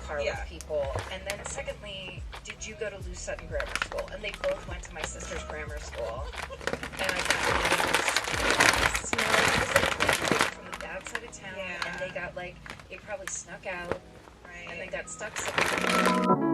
car with people? And then secondly, did you go to Lou Sutton Grammar School? And they both went to my sister's grammar school. And I got from the bad side of town, and they got like, it probably snuck out, and they got stuck somewhere.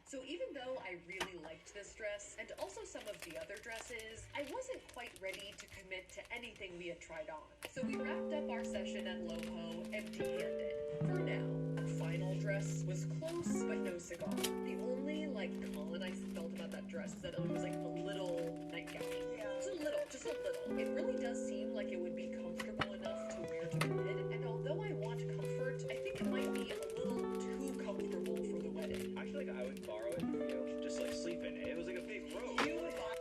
So even though I really liked this dress, and also some of the other dresses, I wasn't quite ready to commit to anything we had tried on. So we wrapped up our session at Loho empty-handed. For now, our final dress was close, but no cigar. The only, con I felt about that dress is that it was, a little nightgown. Yeah. Just a little. It really does seem like it would be comfortable enough to wear to bed, and although I want comfort, I think it might be a little too comfortable for the wedding. like I would borrow it, you know, just like sleep in it. It was like a big robe. You would buy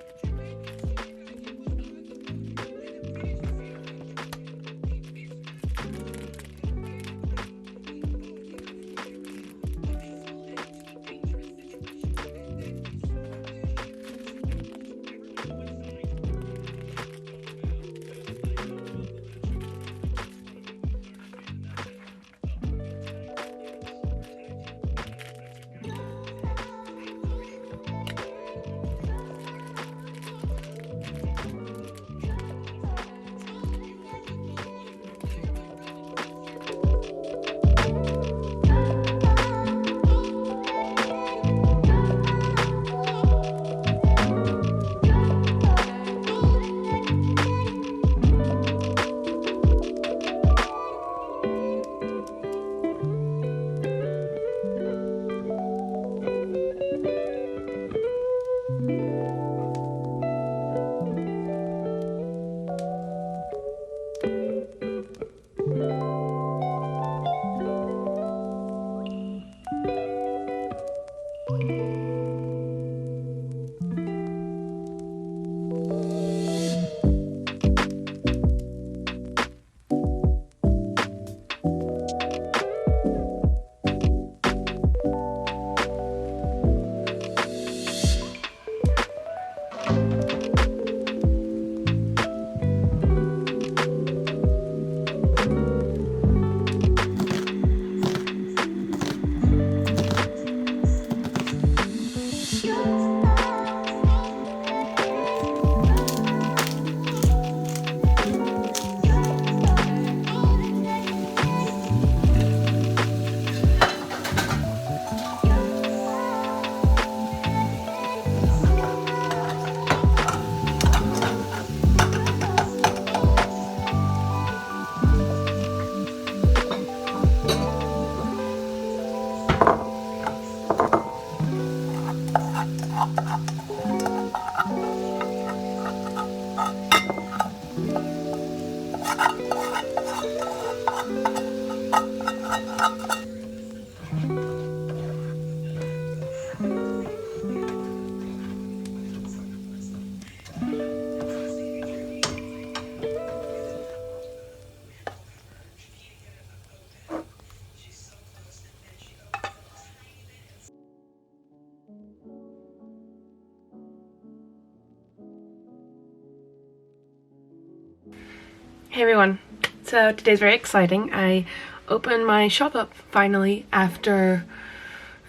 Hey everyone, so today's very exciting. I opened my shop up finally after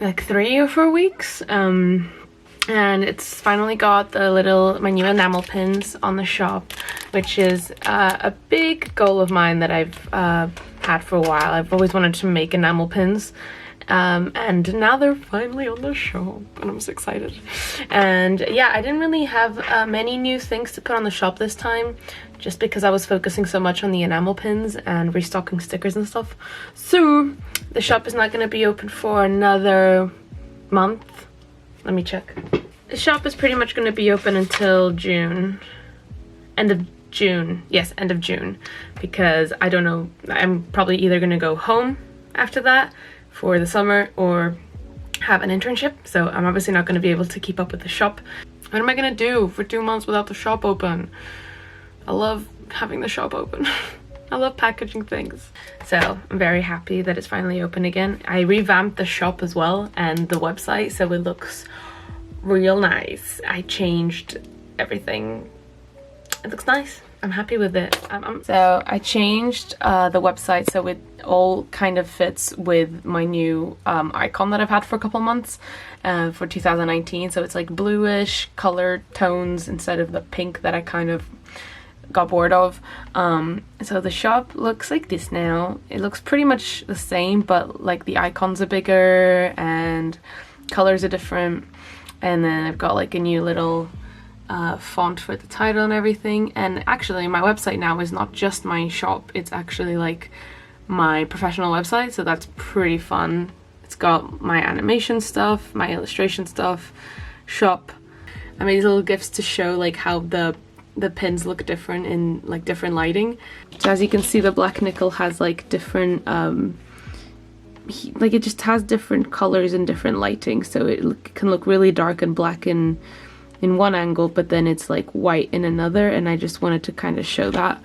like 3 or 4 weeks, and it's finally got my new enamel pins on the shop, which is a big goal of mine that I've had for a while. I've always wanted to make enamel pins, and now they're finally on the shop and I'm so excited. And yeah, I didn't really have many new things to put on the shop this time, just because I was focusing so much on the enamel pins and restocking stickers and stuff. So the shop is not going to be open for another month. Let me check. The shop is pretty much going to be open until June. End of June. Yes, end of June. Because I don't know, I'm probably either going to go home after that for the summer or have an internship. So I'm obviously not going to be able to keep up with the shop. What am I going to do for 2 months without the shop open? I love having the shop open. I love packaging things. So I'm very happy that it's finally open again. I revamped the shop as well and the website, so it looks real nice. I changed everything. It looks nice. I'm happy with it. So I changed the website so it all kind of fits with my new icon that I've had for a couple months for 2019. So it's like bluish colored tones instead of the pink that I kind of got bored of. So the shop looks like this now. It looks pretty much the same, but like the icons are bigger and colors are different. And then I've got like a new little font for the title and everything. And actually my website now is not just my shop, it's actually like my professional website, so that's pretty fun. It's got my animation stuff, my illustration stuff, shop. I made these little gifs to show like how the pins look different in like different lighting. So as you can see, the black nickel has like different like it just has different colors and different lighting, so it can look really dark and black in one angle, but then it's like white in another, and I just wanted to kind of show that.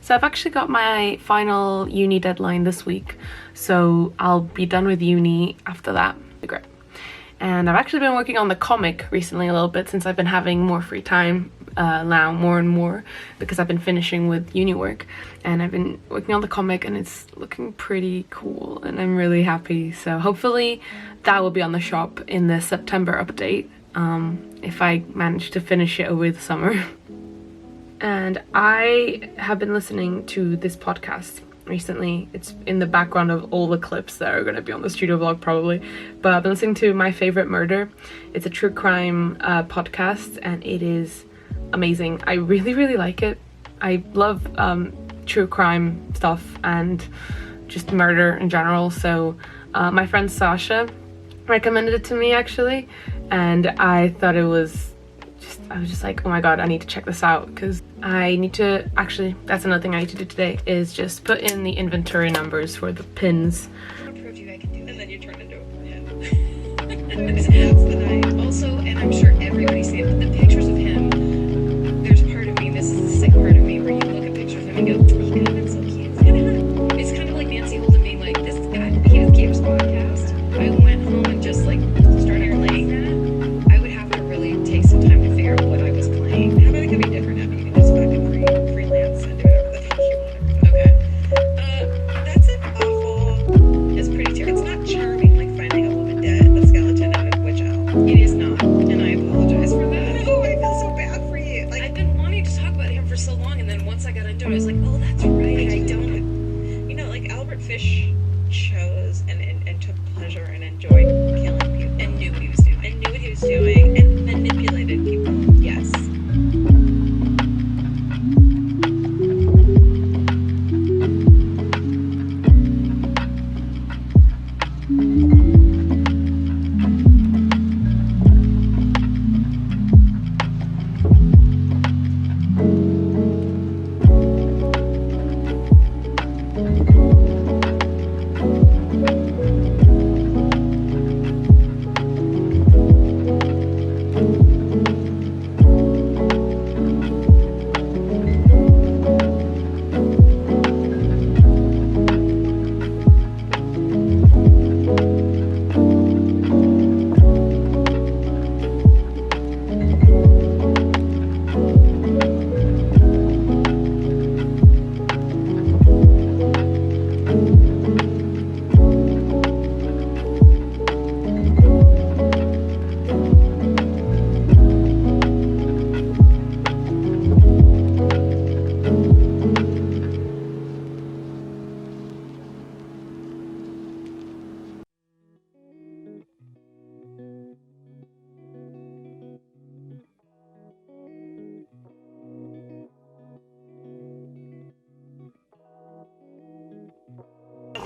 So I've actually got my final uni deadline this week, so I'll be done with uni after that. Great. And I've actually been working on the comic recently a little bit, since I've been having more free time now, more and more, because I've been finishing with uni work, and I've been working on the comic, and it's looking pretty cool, and I'm really happy. So hopefully that will be on the shop in the September update, if I manage to finish it over the summer. And I have been listening to this podcast recently. It's in the background of all the clips that are going to be on the studio vlog probably, but I've been listening to My Favorite Murder. It's a true crime podcast, and it is amazing. I really like it. I love true crime stuff and just murder in general, so my friend Sasha recommended it to me actually, and I thought it was I was just like, oh my god, I need to check this out, because I need to, actually, that's another thing I need to do today, is just put in the inventory numbers for the pins. I prove you I can do it. And then you turn into a man. That's the night. Also, and I'm sure everybody's seen it, but the pictures of him, there's part of me, this is the sick part of me, where you look at pictures of him and go, he could have been so cute. It's kind of like Nancy Holden being like, this guy, he has Gabe's podcast. I went home and just like started playing that. I would have to really take some time to figure out what I was playing. How about it could be different? I mean, you can just fucking freelance and do whatever the fuck you want. Okay. That's an awful. It's pretty terrible. It's not charming like finding a woman dead, a skeleton out of witch owl. It is not, and I apologize for that. Oh, I feel so bad for you. Like, I've been wanting to talk about him for so long, and then once I got into it, I was like, oh, that's right. I don't. you know, like Albert Fish chose and took pleasure and enjoyed killing people And knew what he was doing. and knew what he was doing and manipulated people. Yes.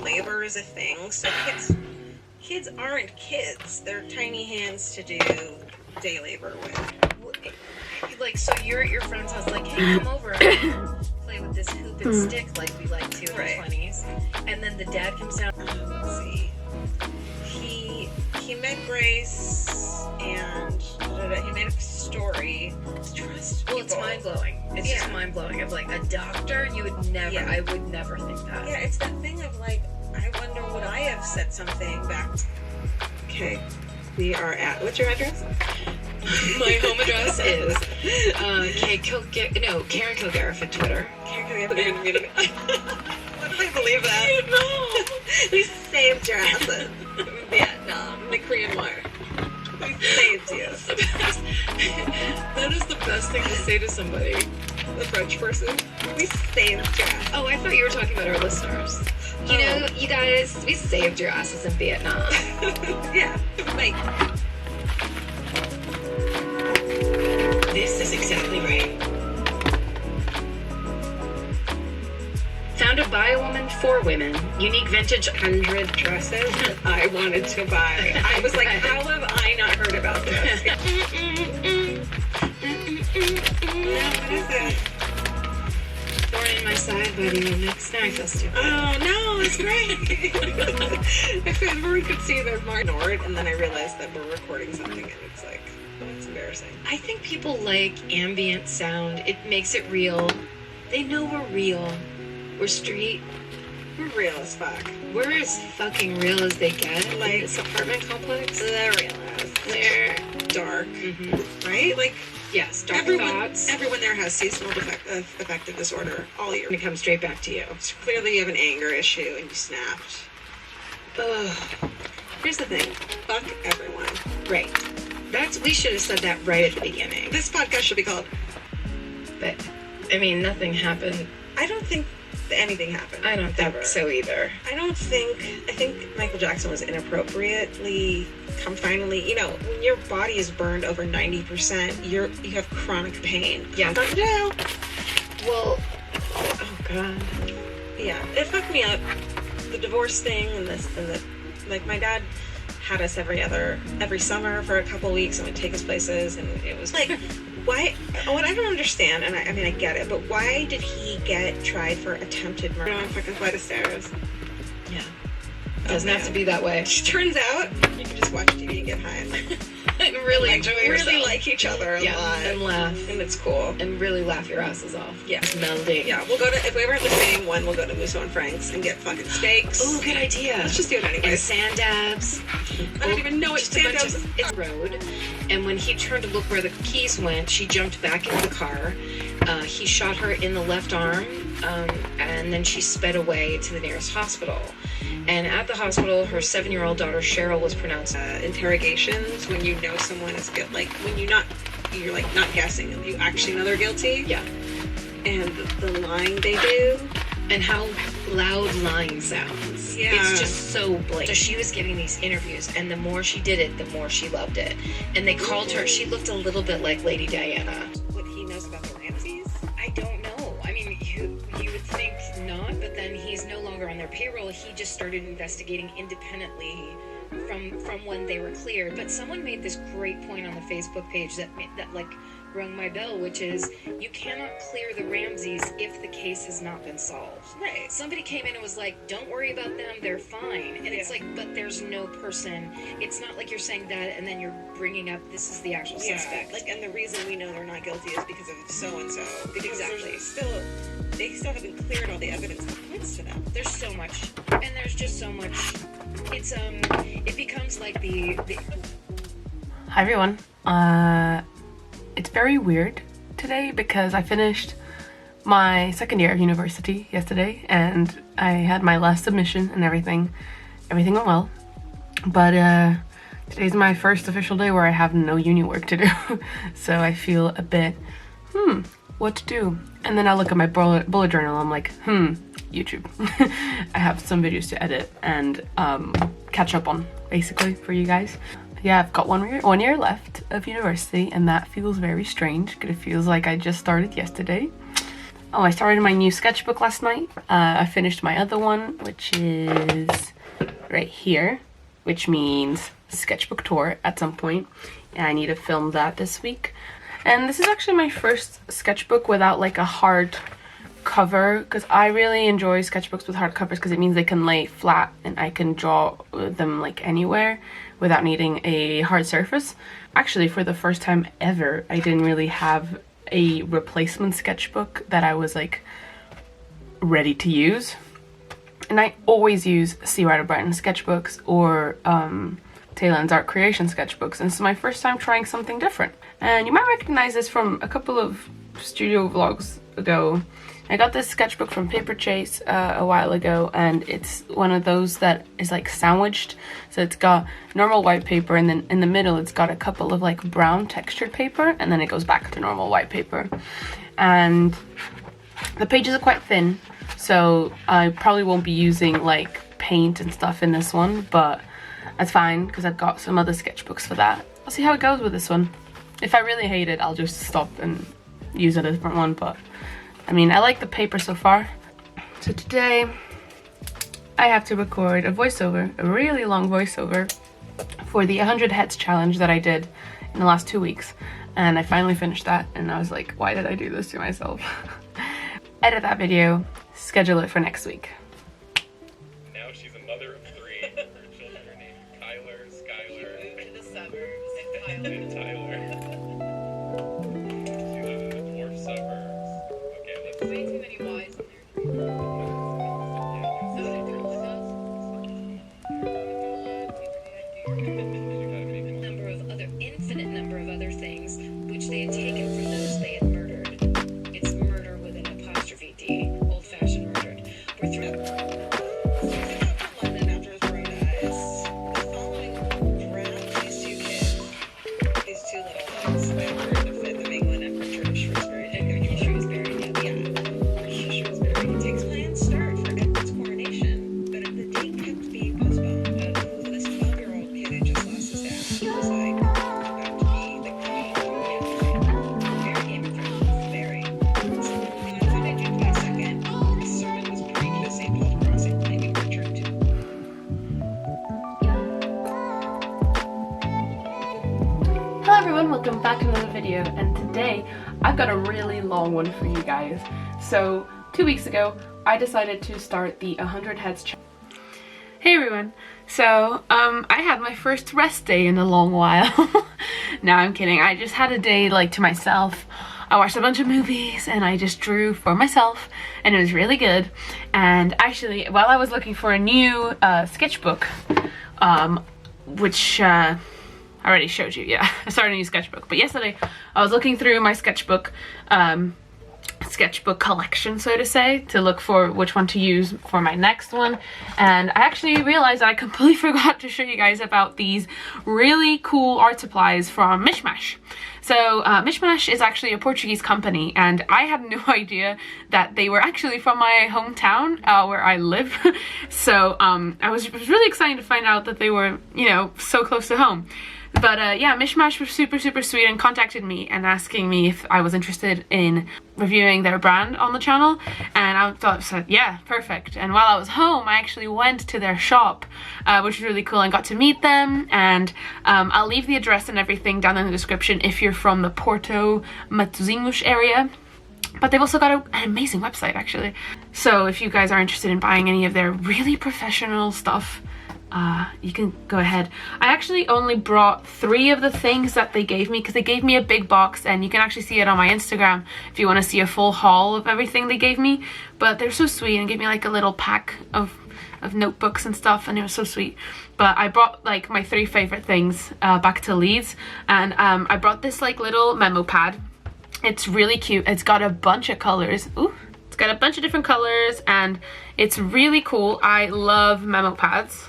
Labor is a thing, so kids aren't kids. They're tiny hands to do day labor with. Like, so you're at your friend's house, like, hey, come over and play with this hoop and stick like we like to in Right. our 20s. And then the dad comes down. Let's see. He met Grace and he made a story. Trust Well, it's people. mind-blowing. It's just Yeah. mind-blowing. Of like, a doctor, you would never, Yeah. I would never think that. Yeah, it's that thing of like, I wonder would I have said something back. Okay, we are at, what's your address? My home address is Karen Kilgariff at Twitter. What if I believe that? We saved your asses in Vietnam, in the Korean War. We saved you. That is the best thing to say to somebody. The French person. We saved your asses. Oh, I thought you were talking about our listeners. You know, you guys, we saved your asses in Vietnam. Yeah, like. This is exactly right. Founded by a woman for women. Unique vintage 100 dresses Dresses I wanted to buy. I was like, how have I not heard about this? What is it? Born in my side, buddy. Now I feel stupid. Oh no, it's great. If everyone could see their mark ignored, and then I realized that we're recording something, and it's like, oh, it's embarrassing. I think people like ambient sound. It makes it real. They know we're real. We're street. We're real as fuck. We're as fucking real as they get. Like, in this apartment complex. They're real as. They're dark, right? Like, yes, dark thoughts. Everyone there has seasonal affective disorder all year. And it comes straight back to you. So clearly you have an anger issue and you snapped. Ugh. Here's the thing. Fuck everyone. Right. We should have said that right at the beginning. This podcast should be called... But, I mean, nothing happened. I don't think anything happened. I don't think so either. I think Michael Jackson was inappropriately finally, when your body is burned over 90%, you have chronic pain. Yeah. Not jail. Well, oh god. Yeah, it fucked me up. The divorce thing and like my dad had us every summer for a couple weeks and would take us places, and it was like, why? What I don't understand, and I mean I get it, but why did he get tried for attempted murder on a fucking flight of stairs? Yeah. Doesn't have to be that way. Turns out you can just watch TV and get high and really enjoy yourself. Really like each other a lot. And laugh. And it's cool. And really laugh your asses off. Yeah. It's melding. Yeah, we'll go to, if we ever have the same one, we'll go to Musso and Frank's and get fucking steaks. Oh, good idea. Let's just do it anyway. And sand dabs. I don't even know what sand dabs are. It's road. And when he turned to look where the keys went, she jumped back into the car. He shot her in the left arm, and then she sped away to the nearest hospital. And at the hospital, her 7-year-old daughter Cheryl was pronounced. Interrogations, when you know someone is guilty, like when you're like not guessing, you actually know they're guilty. Yeah. And the lying they do, and how loud lying sounds. Yeah. It's just so blatant. So she was giving these interviews, and the more she did it, the more she loved it. And they called her. She looked a little bit like Lady Diana. What he knows about the Ramseys? I don't know. I mean, you would think not, but then he's no longer on their payroll. He just started investigating independently from when they were cleared. But someone made this great point on the Facebook page that like rung my bell, which is you cannot clear the Ramseys if the case has not been solved. Right. Somebody came in and was like, don't worry about them, they're fine. And it's like, but there's no person. It's not like you're saying that and then you're bringing up this is the actual suspect. Like, and the reason we know they're not guilty is because of so-and-so. Because Exactly. they still haven't cleared all the evidence that points to them. There's so much, and there's just so much. It's it becomes like the. Hi everyone. It's very weird today because I finished my second year of university yesterday and I had my last submission and everything. Everything went well. But today's my first official day where I have no uni work to do. So I feel a bit, what to do? And then I look at my bullet journal, I'm like, YouTube. I have some videos to edit and catch up on, basically, for you guys. Yeah, I've got one year left of university, and that feels very strange because it feels like I just started yesterday. Oh, I started my new sketchbook last night. I finished my other one, which is right here, which means sketchbook tour at some point. And I need to film that this week. And this is actually my first sketchbook without like a hard cover, because I really enjoy sketchbooks with hard covers because it means they can lay flat and I can draw them like anywhere without needing a hard surface. Actually, for the first time ever, I didn't really have a replacement sketchbook that I was like ready to use. And I always use C. Ryder Bretton sketchbooks or Taylor's Art Creation sketchbooks, and this is my first time trying something different. And you might recognize this from a couple of studio vlogs ago. I got this sketchbook from Paper Chase a while ago, and it's one of those that is like sandwiched. So it's got normal white paper, and then in the middle it's got a couple of like brown textured paper, and then it goes back to normal white paper. And the pages are quite thin, so I probably won't be using like paint and stuff in this one, but that's fine because I've got some other sketchbooks for that. I'll see how it goes with this one. If I really hate it, I'll just stop and use a different one, but I mean, I like the paper so far. So today, I have to record a voiceover, a really long voiceover, for the 100 Heads challenge that I did in the last 2 weeks. And I finally finished that, and I was like, why did I do this to myself? edit that video, schedule it for next week. Now she's a mother of 3. Her children are named Kyler, Skylar, Moved to the suburbs and and Tyler. She lives in the dwarf suburbs. Okay, let's way too many Y's in there. So did Carla does. Number of other infinite number of other things which they had taken from those they had murdered. It's murder with an apostrophe D, old-fashioned murdered. We're through. London after his bro dies. The following drowned these 2 kids, these 2 little kids that were the 5th of England and Richard of Shrewsbury. Shrewsbury, yeah. Yeah, Shrewsbury. It takes planned start for Edward's coronation, but the date kept being postponed. So this 12-year-old kid had just lost his dad. He was like about to be the king. Very Game of Thrones, very. And on Sunday, June 22nd, a sermon was preached at St. Paul's Crossing, claiming Richard to Hello everyone, welcome back to another video, and today I've got a really long one for you guys. So 2 weeks ago I decided to start the 100 Heads challenge. Hey everyone, so I had my first rest day in a long while. No, I'm kidding. I just had a day like to myself. I watched a bunch of movies and I just drew for myself, and it was really good. And actually, while I was looking for a new sketchbook, which I already showed you, yeah, I started a new sketchbook. But yesterday I was looking through my sketchbook collection, so to say, to look for which one to use for my next one, and I actually realized that I completely forgot to show you guys about these really cool art supplies from Mishmash. So Mishmash is actually a Portuguese company, and I had no idea that they were actually from my hometown where I live. So I was really excited to find out that they were, you know, so close to home. But yeah, Mishmash was super sweet and contacted me and asking me if I was interested in reviewing their brand on the channel, and I said yeah, perfect. And while I was home I actually went to their shop, which was really cool, and got to meet them. And I'll leave the address and everything down in the description if you're from the Porto Matosinhos area. But they've also got an amazing website actually. So if you guys are interested in buying any of their really professional stuff, you can go ahead. I actually only brought 3 of the things that they gave me, because they gave me a big box, and you can actually see it on my Instagram if you want to see a full haul of everything they gave me. But they're so sweet and gave me like a little pack of notebooks and stuff, and it was so sweet. But I brought like my 3 favorite things back to Leeds, and I brought this like little memo pad. It's really cute. It's got a bunch of colors. Ooh, it's got a bunch of different colors, and it's really cool. I love memo pads.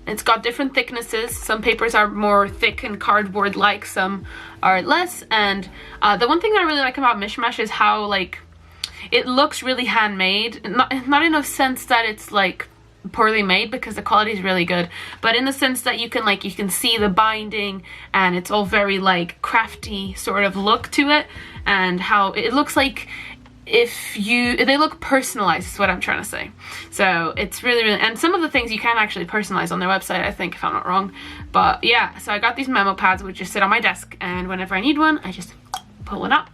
It's got different thicknesses. Some papers are more thick and cardboard like, some are less. And the one thing that I really like about Mishmash is how like it looks really handmade. Not in a sense that it's like poorly made, because the quality is really good, but in the sense that you can see the binding, and it's all very like crafty sort of look to it, and how it looks like they look personalized is what I'm trying to say. So it's really, and some of the things you can actually personalize on their website, I think, if I'm not wrong. But yeah, so I got these memo pads which just sit on my desk, and whenever I need one I just pull one up.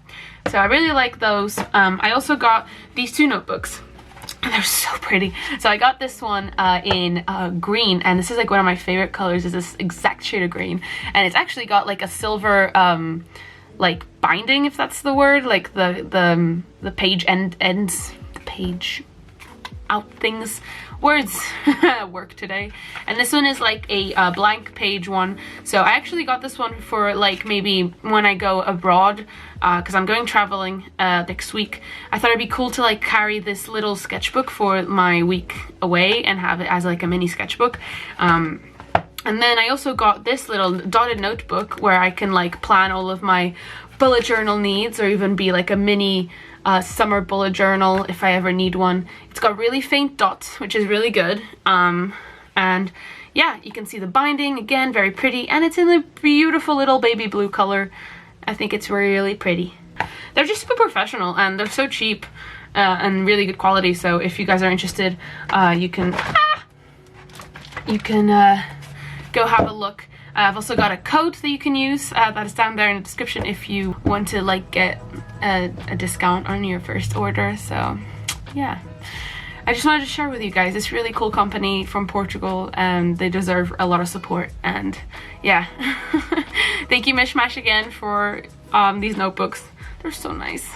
So I really like those. I also got these 2 notebooks, and they're so pretty. So I got this one in green, and this is like one of my favorite colors, is this exact shade of green, and it's actually got like a silver like binding, if that's the word, like the page ends, the page out things, words work today. And this one is like a blank page one. So I actually got this one for like maybe when I go abroad, because I'm going traveling next week. I thought it'd be cool to like carry this little sketchbook for my week away and have it as like a mini sketchbook. And then I also got this little dotted notebook where I can like plan all of my bullet journal needs, or even be like a mini summer bullet journal if I ever need one. It's got really faint dots, which is really good. And yeah, you can see the binding, again, very pretty, and it's in a beautiful little baby blue color. I think it's really pretty. They're just super professional, and they're so cheap and really good quality. So if you guys are interested, you can go go have a look. I've also got a code that you can use that is down there in the description if you want to like get a discount on your first order. So yeah, I just wanted to share with you guys this really cool company from Portugal, and they deserve a lot of support. And yeah, thank you Mishmash again for these notebooks. They're so nice.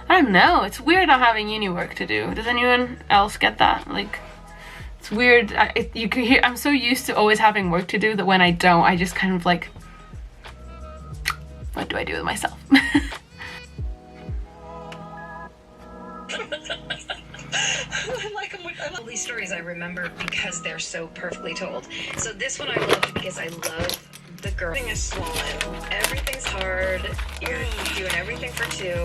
I don't know, it's weird not having uni work to do. Does anyone else get that? Like, it's weird. You can hear, I'm so used to always having work to do that when I don't, I just kind of like, what do I do with myself? All these stories I remember because they're so perfectly told. So this one I love because I love the girl. Everything is swollen. Everything's hard. You're doing everything for two.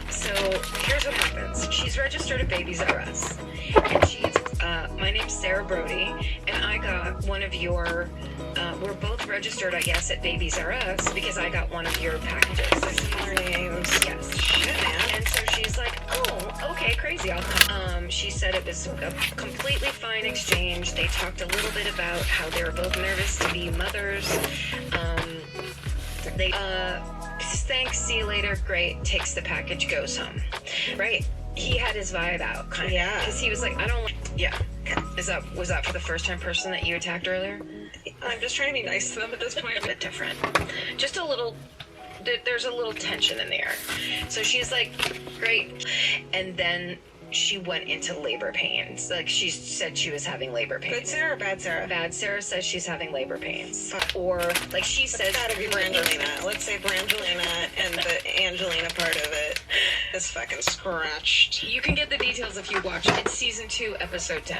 So here's what happens. She's registered at Babies R Us. And she's, my name's Sarah Brody, and I got one of your, we're both registered, I guess, at Babies R Us because I got one of your packages. Similar names. Yes. Shit, man. And so she's like, oh, okay, crazy. I'll come. She said it was a completely fine exchange. They talked a little bit about how they were both nervous to be mothers. They, thanks, see you later, great, takes the package, goes home. Right. He had his vibe out, kind of. Yeah. Because he was like, I don't like, yeah. Was that for the first time person that you attacked earlier? I'm just trying to be nice to them at this point. A bit different. Just a little, there's a little tension in the air. So she's like, great. And then she went into labor pains. Like, she said she was having labor pains. Good Sarah or bad Sarah? Bad Sarah says she's having labor pains. Or, like, she says... It's gotta be Brangelina. Let's say Brangelina and the Angelina part of it is fucking scratched. You can get the details if you watch it. It's season 2, episode 10.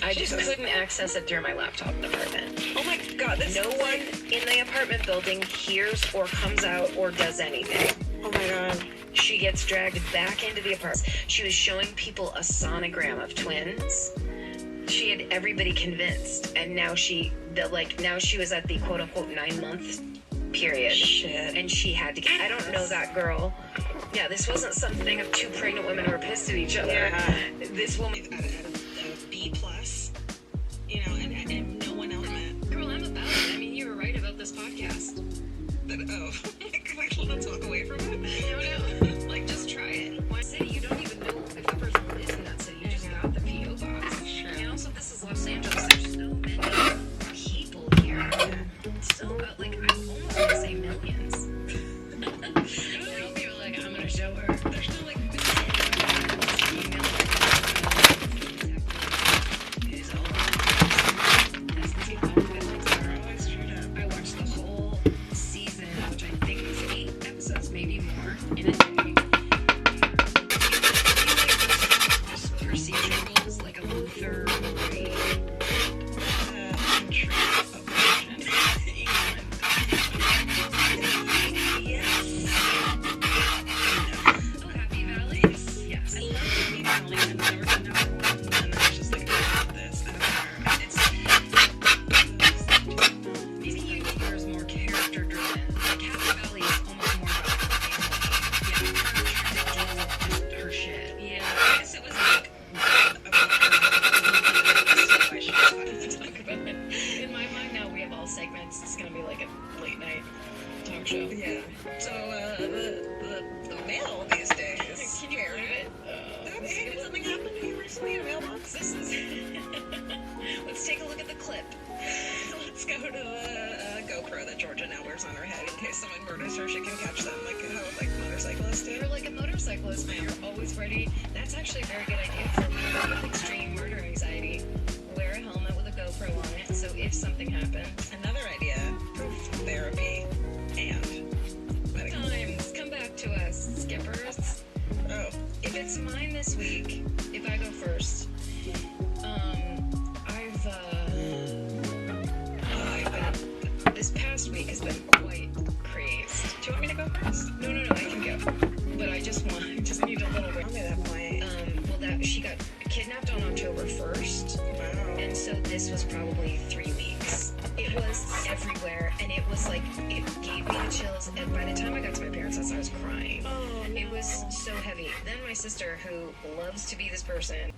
I just couldn't access it through my laptop in the apartment. Oh my god, no one in the apartment building hears or comes out or does anything. Oh my god. She gets dragged back into the apartment. She was showing people a sonogram of twins. She had everybody convinced, and now now she was at the quote-unquote 9-month period. Shit. And she had to get, I don't know that girl. Yeah, this wasn't something of two pregnant women who were pissed at each other. Yeah. This woman... B+, you know, and no one else met. Girl, I'm about it. I mean, you were right about this podcast. Like, let's walk away from it. No. Like, just try it. One city, you don't even know if the person lives in that city. You just got the P.O. box. Sure. And also, this is Los Angeles. There's so many people here. Yeah. It's so about, like, I almost want to say millions. People are like, I'm gonna show her. There's no, like, I watched the whole season, which I think was 8 episodes, maybe more, in a day. Just procedurals, like a Luther movie. Yes. Oh, Happy Valleys? Yes. I love Happy Valleys. I've never done that before. And I was just like, I love this. I don't care. Maybe you need yours more character driven. Like Happy Valley is almost more about just her shit. Yeah. I guess it was like about her. I should talk about it. In my mind now we have all segments. It's gonna be like a late night talk show. Yeah. So the mail these days. Can you believe it? Did something happen to you recently in a mailbox? This is let's take a look at the clip. Let's go to the GoPro that Georgia now wears on her head in case someone murders her. She can catch them like how like motorcyclists do. You're like a motorcyclist, but you're always ready. That's actually a very good idea for people with extreme murder anxiety. Wear a helmet with a GoPro on it, so if something happens. Another idea: proof therapy and times. Come back to us, skippers. Oh, if it's mine this week, if I go first, this past week has been quite crazed. Do you want me to go first? No, I can go. But I just need a little bit. Tell me that point. She got kidnapped on October 1st. Wow. And so this was probably 3 weeks. It was everywhere, and it was like, it gave me the chills, and by the time I got to my parents' house, I was crying. Oh, no. It was so heavy. Then my sister, who loves to be this person,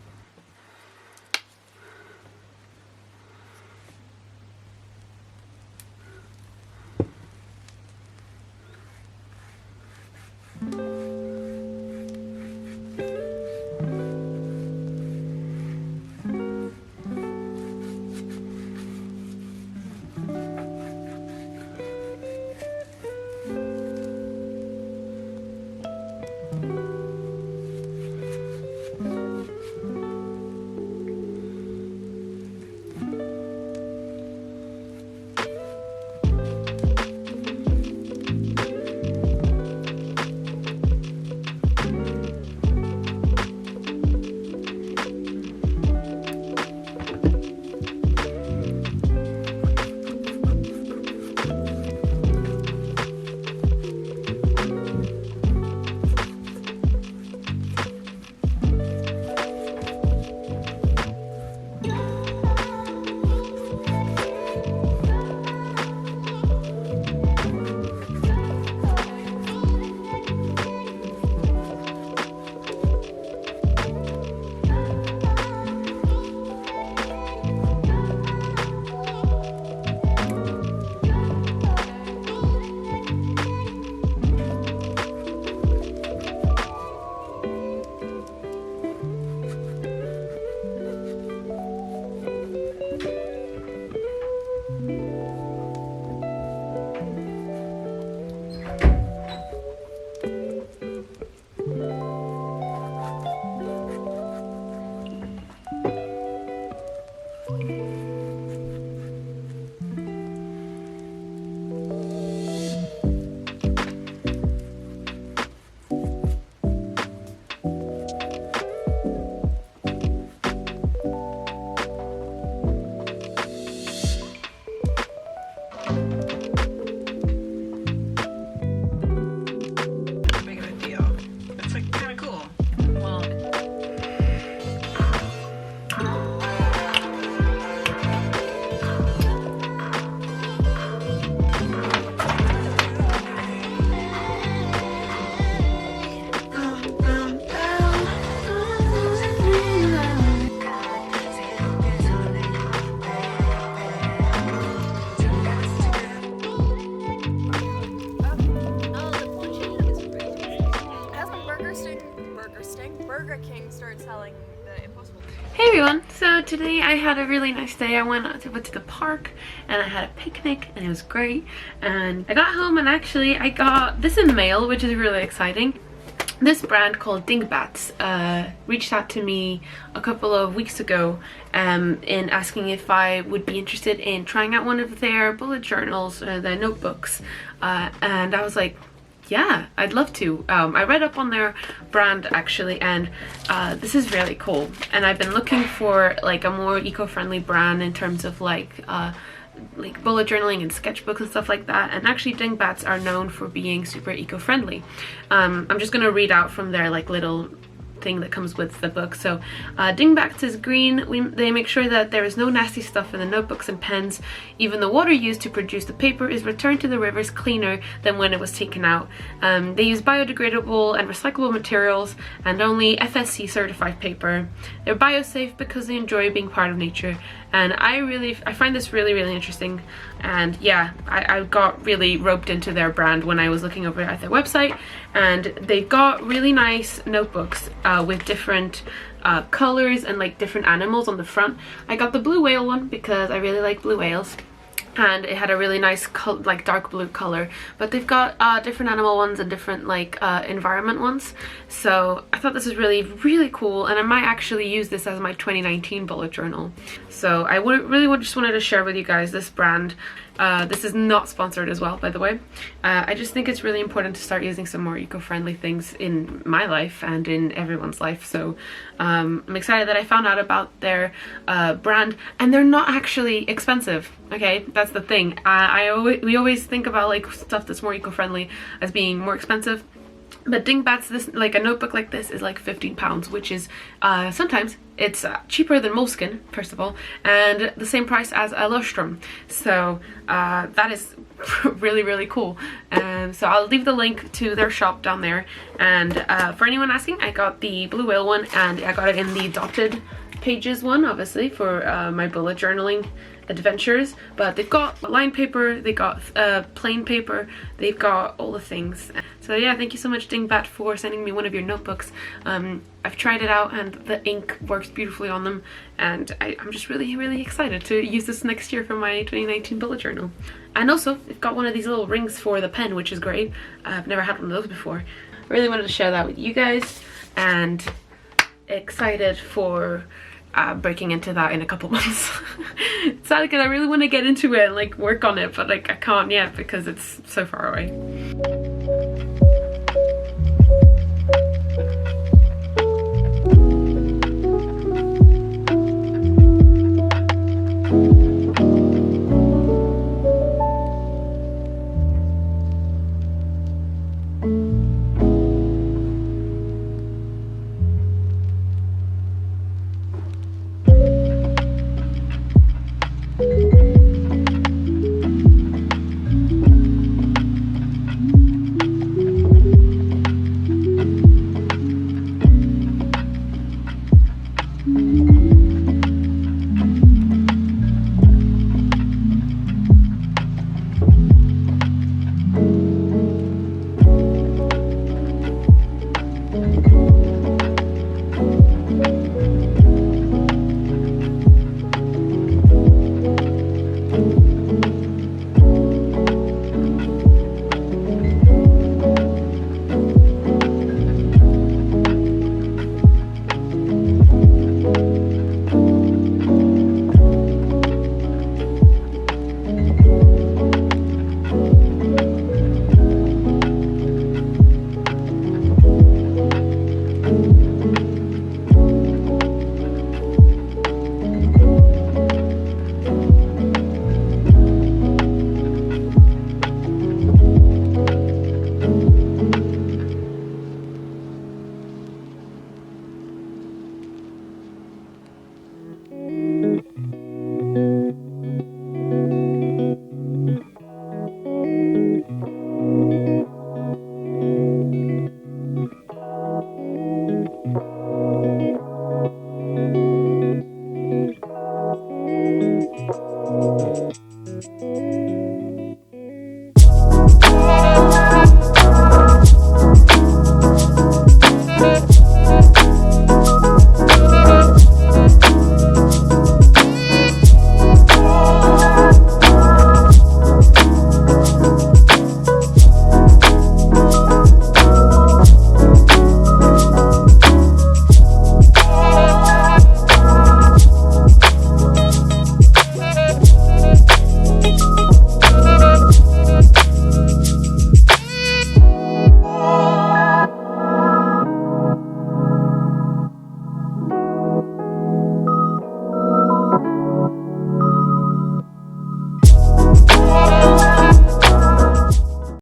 Big of a deal. It's like kind of cool. Well, Burger King started selling the Impossible. Hey everyone, so today I had a really nice day. I went to the park and I had a picnic and it was great, and I got home and actually I got this in the mail, which is really exciting. This brand called Dingbats reached out to me a couple of weeks ago in asking if I would be interested in trying out one of their bullet journals, their notebooks, and I was like, yeah, I'd love to. I read up on their brand actually, and this is really cool, and I've been looking for like a more eco-friendly brand in terms of like bullet journaling and sketchbooks and stuff like that, and actually Dingbats are known for being super eco-friendly. I'm just gonna read out from their like little thing that comes with the book. So Dingbats is green. They make sure that there is no nasty stuff in the notebooks and pens. Even the water used to produce the paper is returned to the rivers cleaner than when it was taken out. They use biodegradable and recyclable materials and only FSC certified paper. They're biosafe because they enjoy being part of nature, and I find this really interesting. And yeah, I got really roped into their brand when I was looking over at their website, and they've got really nice notebooks with different colors and like different animals on the front. I got the blue whale one because I really like blue whales, and it had a really nice like dark blue color, but they've got different animal ones and different like environment ones. So I thought this was really cool, and I might actually use this as my 2019 bullet journal. So I just wanted to share with you guys this brand. This is not sponsored as well, by the way. I just think it's really important to start using some more eco-friendly things in my life and in everyone's life. So I'm excited that I found out about their brand, and they're not actually expensive. Okay, that's the thing. We always think about like stuff that's more eco-friendly as being more expensive. But Dingbats, this like a notebook like this is like £15, which is sometimes it's cheaper than Moleskine, first of all, and the same price as a Lustrum. So that is really cool. So I'll leave the link to their shop down there. And for anyone asking, I got the blue whale one, and I got it in the dotted pages one, obviously for my bullet journaling adventures. But they've got lined paper, they got plain paper, they've got all the things. So yeah, thank you so much Dingbat for sending me one of your notebooks. I've tried it out and the ink works beautifully on them, and I'm just really excited to use this next year for my 2019 bullet journal. And also they've got one of these little rings for the pen, which is great. I've never had one of those before. I really wanted to share that with you guys, and excited for breaking into that in a couple months. It's sad because I really want to get into it and like work on it, but like I can't yet because it's so far away.